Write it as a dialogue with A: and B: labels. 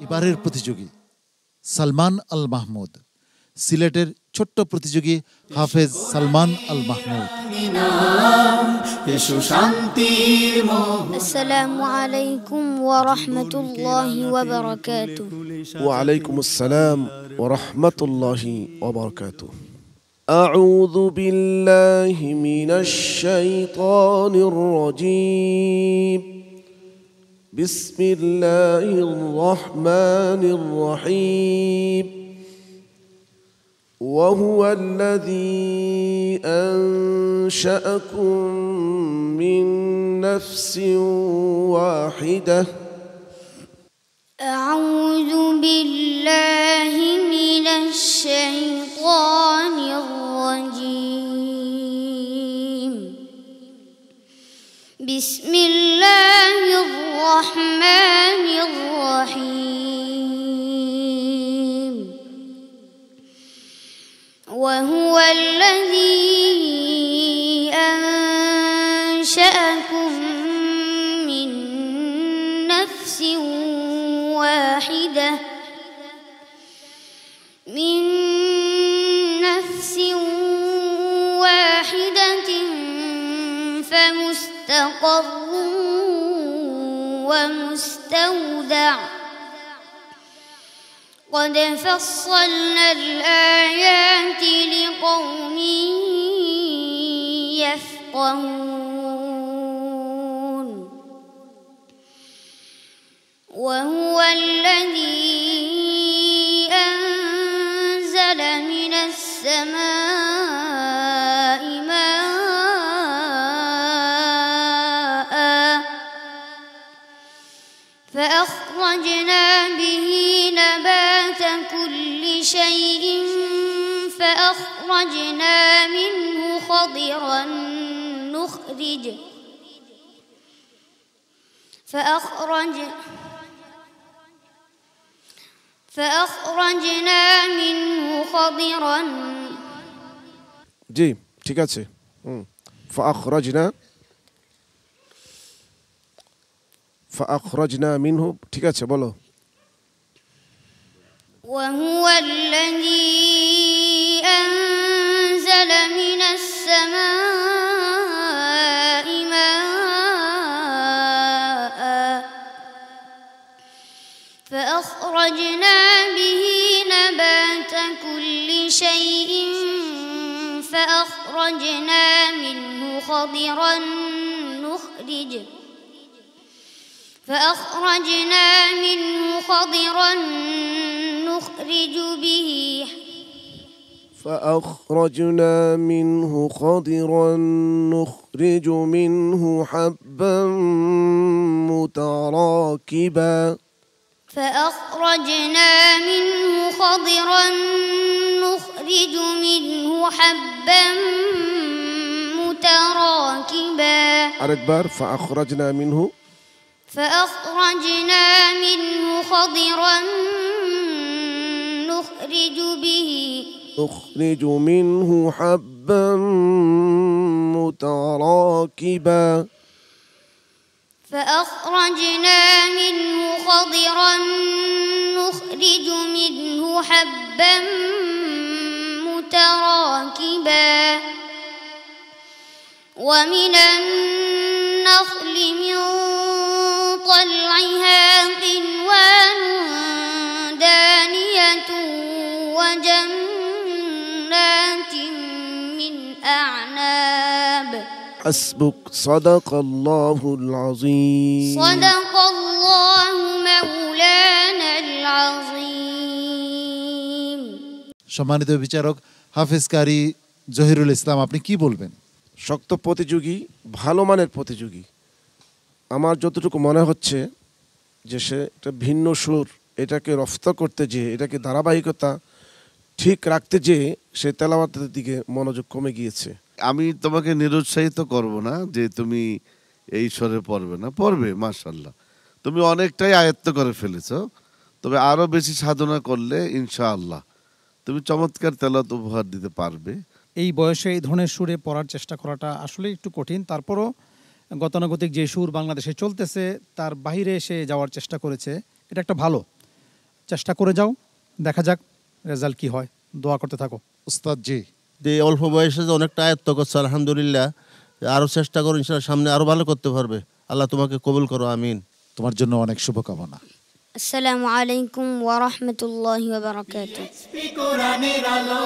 A: এবারের প্রতিযোগী সালমান আল মাহমুদ, সিলেটের ছোট্ট প্রতিযোগী হাফেজ সালমান আল মাহমুদ।
B: আসসালামু আলাইকুম ওয়া রাহমাতুল্লাহি ওয়া বারাকাতুহু।
C: ওয়া আলাইকুমুস সালাম ওয়া রাহমাতুল্লাহি ওয়া বারাকাতুহু। আউযু বিল্লাহি মিনাশ শাইতানির রাজীম। বিসমিল্লাহির রহমানির রহিম। وهو الذي أنشأكم من نفس واحدة.
B: أعوذ بالله من الشيطان الرجيم. بسم الله الرحمن الرحيم. وهو الذي أنشأكم من نفس واحدة فمستقر ومستودع قد فصلنا الآيات لقوم يفقهون. وهو الذي أنزل من السماء ماء فأخرجنا به نبات كل شيء فأخرجنا منه خضرا
C: জি ঠিক আছে। فأخرجنا منه ঠিক আছে বলো।
B: وهو الذي أنزل من السماء ماء فأخرجنا به نبات كل شيء فأخرجنا منه خضرا
C: نخرج منه حبا متراكبا. আরেকবার فأخرجنا منه
B: خضرا
C: نخرج منه حبا متراكبا.
B: ومن النخل من طلعها قنوان دانية وجنات من أعناب.
C: حسبك صدق الله العظيم.
B: صدق الله مولانا العظيم.
A: সম্মানিত বিচারক হাফেজ কারি জহিরুল ইসলাম, আপনি কি বলবেন?
C: শক্ত প্রতিযোগী, ভালো মানের প্রতিযোগী। আমার যতটুকু মনে হচ্ছে যে সে একটা ভিন্ন সুর, এটাকে রফত করতে যেয়ে, এটাকে ধারাবাহিকতা ঠিক রাখতে যেয়ে সে তেলাওয়াতের দিকে মনোযোগ কমে গিয়েছে।
D: আমি তোমাকে নিরুৎসাহিত করব না যে তুমি এই স্বরে পড়বে না, পড়বে মাশাআল্লাহ। তুমি অনেকটাই আয়ত্ত করে ফেলেছো, তবে আরও বেশি সাধনা করলে ইনশাআল্লাহ তুমি চমৎকার তেলাওয়াত উপহার দিতে পারবে।
E: এই বয়সে এই ধরনের সুরে পড়ার চেষ্টা করাটা আসলে একটু কঠিন। তারপরও গতানুগতিক যে সুর বাংলাদেশে চলতেছে তার বাইরে এসে যাওয়ার চেষ্টা করেছে, এটা একটা ভালো। চেষ্টা করে যাও, দেখা যাক রেজাল্ট কি হয়। দোয়া করতে থাকো।
A: উস্তাদ জি,
F: যে অল্প বয়সে যে অনেকটা আয়ত্ত করছে আলহামদুলিল্লাহ, আরও চেষ্টা করো, ইনশাআল্লাহ সামনে আরও ভালো করতে পারবে। আল্লাহ তোমাকে কবুল করো, আমিন।
A: তোমার জন্য অনেক শুভকামনা।
B: আসসালামু আলাইকুম ওয়া রাহমাতুল্লাহি ওয়া বারাকাতুহু।
G: কোরআনের আলো